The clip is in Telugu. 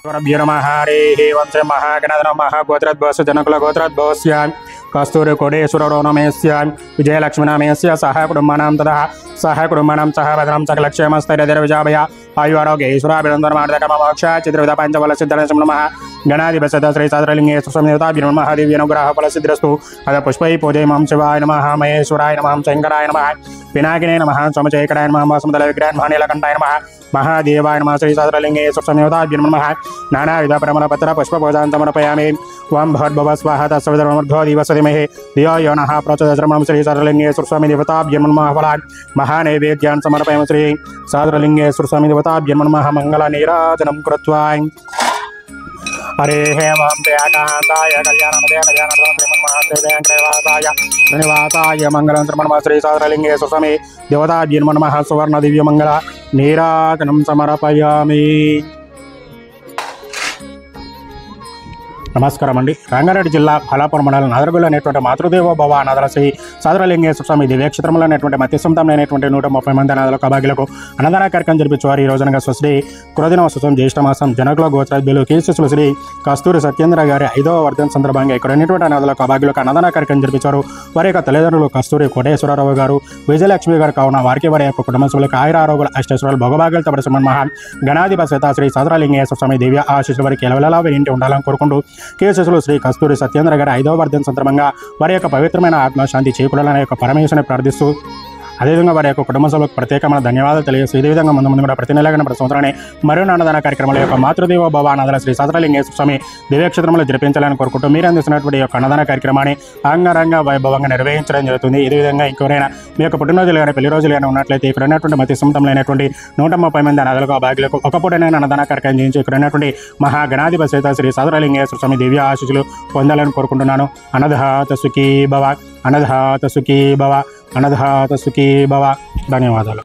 गुरुभ्यो नमः हरिः वंशे महागणधर महागोत्रोद्भवस्य जनकुलगोत्रोद्भवस्य कस्तूरि कोडेश्वरो नमेस्य विजयलक्ष्मी नमेस्य सह कुटुम्बानां ततः सह कुटुम्बानां सह भद्रं सकलक्षेमस्थैर्यविजाभय आयु आरोग्य ईश्वराभिनन्दनमार्दकमोक्ष चित्रविध पञ्चफलसिद्धनशं नमः गणाधिपसद श्री सहस्रलिङ्गे सुसंयुताभिर् महादेव्यनुग्रहफलसिद्धिरस्तु अथ पुष्पैः पूजयामः शिवाय नमः महेश्वराय नमः शङ्कराय नमः पिनाकिने नमः सोमचेकराय नमः वासुमतलविग्रहाय महानीलकण्ठाय नमः महादेवाय नमः श्री सहस्रलिङ्गे सुसंयुताभिर् नमः नानाविध परमलपत्र पुष्पपूजां समर्पयामि ओं भद्भव स्वाहा तत्सवितुर्वरुणो दिवसतिमहे धियो यो नः प्रचोदयात् श्री सहस्रलिङ्गे सुस्वामी देवताभ्यो नमः फलान् महानैवेद्यान् समर्पयामि श्री सहस्रलिङ्गे सुस्वामी देवताभ्यो नमः मङ्गलनीराजनं कृत्वा हरे हेमं प्रियकान्ताय कल्याणदेवताय मंगलं नमः श्री सहस्रलिङ्गे सुस्वामी देवताभ्यो नमः सुवर्ण दिव्य मंगल नीराजनं समर्पयामि। నమస్కారం అండి. రంగారెడ్డి జిల్లా ఫలాపూర్ మండలం నాదరగొల్ల అనేటువంటి మాతృదేవో భవ అనాథల శ్రీ సహస్రలింగేశ్వర స్వామి దివ్యక్షేత్రంలో అనేటువంటి మత్స్యసంతమైనటువంటి 130 అనాథల కబాగిలకు అన్నదాన కార్యక్రమం జరిపించేవారు. ఈ రోజునగా శ్రీ క్రోధినవసం జ్యేష్ఠమాసం జనకుల గోత్రాధ్యులు కీర్తిశేషులు శ్రీ కస్తూరి సత్యేంద్ర గారి 5వ వర్ధన సందర్భంగా ఇక్కడ ఉన్నటువంటి అనాథల కబాగిలకు అన్నదాన కార్యక్రమం జరిపించారు. వారి యొక్క తల్లిదండ్రులు కస్తూరి కోటేశ్వరరావు గారు, విజయలక్ష్మి గారు కావున వారికి వారి యొక్క కుటుంబ సభ్యులకు ఆయుర ఆరోగ్యాలు అష్టైశ్వర్యాలు భోగభాగ్యాలు తపరసమన్ మహా గణాధిపతి శ్రీ సహస్రలింగేశ్వర స్వామి దివ్య ఆశీస్సులు వారికి ఎలవెలలా ఇంటి ఉండాలని కోరుకుంటూ కీర్తిశేషులు శ్రీ కస్తూరి సత్యేంద్ర గారి 5వ వర్ధన సందర్భంగా వారి యొక్క పవిత్రమైన ఆత్మశాంతి చేకూరాలనే యొక్క పరమేశ్వరుని ప్రార్థిస్తూ అదేవిధంగా వారి యొక్క కుటుంబ సభ్యులకు ప్రత్యేకమైన ధన్యవాదాలు తెలియజేస్తూ ఇదే విధంగా ముందు కూడా ప్రతి నెలగా ప్రతి సంవత్సరాన్ని మరో అన్నదాన కార్యక్రమాల యొక్క మాతృదేవో భవ అనాథల శ్రీ సహస్రలింగేశ్వర స్వామి దివ్యక్షేత్రంలో జరిపించాలని కోరుకుంటూ మీరు అందిస్తున్నటువంటి యొక్క అన్నదాన కార్యక్రమాన్ని అంగరంగ వైభవంగా నిర్వహించడం జరుగుతుంది. ఇదే విధంగా ఇంకెవరైనా మీ యొక్క పుట్టినరోజులు కానీ పెళ్లి రోజులు కానీ ఉన్నట్లయితే ఇక్కడ ఉన్నటువంటి మతి సొంతంలోనటువంటి 130 అనాథలకు భాగ్యులకు ఒక పూటనైనా అన్నదాన కార్యక్రమం చేయించి ఇక్కడ ఉన్నటువంటి మహాగణాధిపతి శ్రీ సహస్రలింగేశ్వర స్వామి దివ్య ఆశీస్సులు పొందాలని కోరుకుంటున్నాను. అనధాత సుఖీ భవ, అనధాత సుఖీ భవ, అనధాత సుఖీ భవ. ధన్యవాదాలు.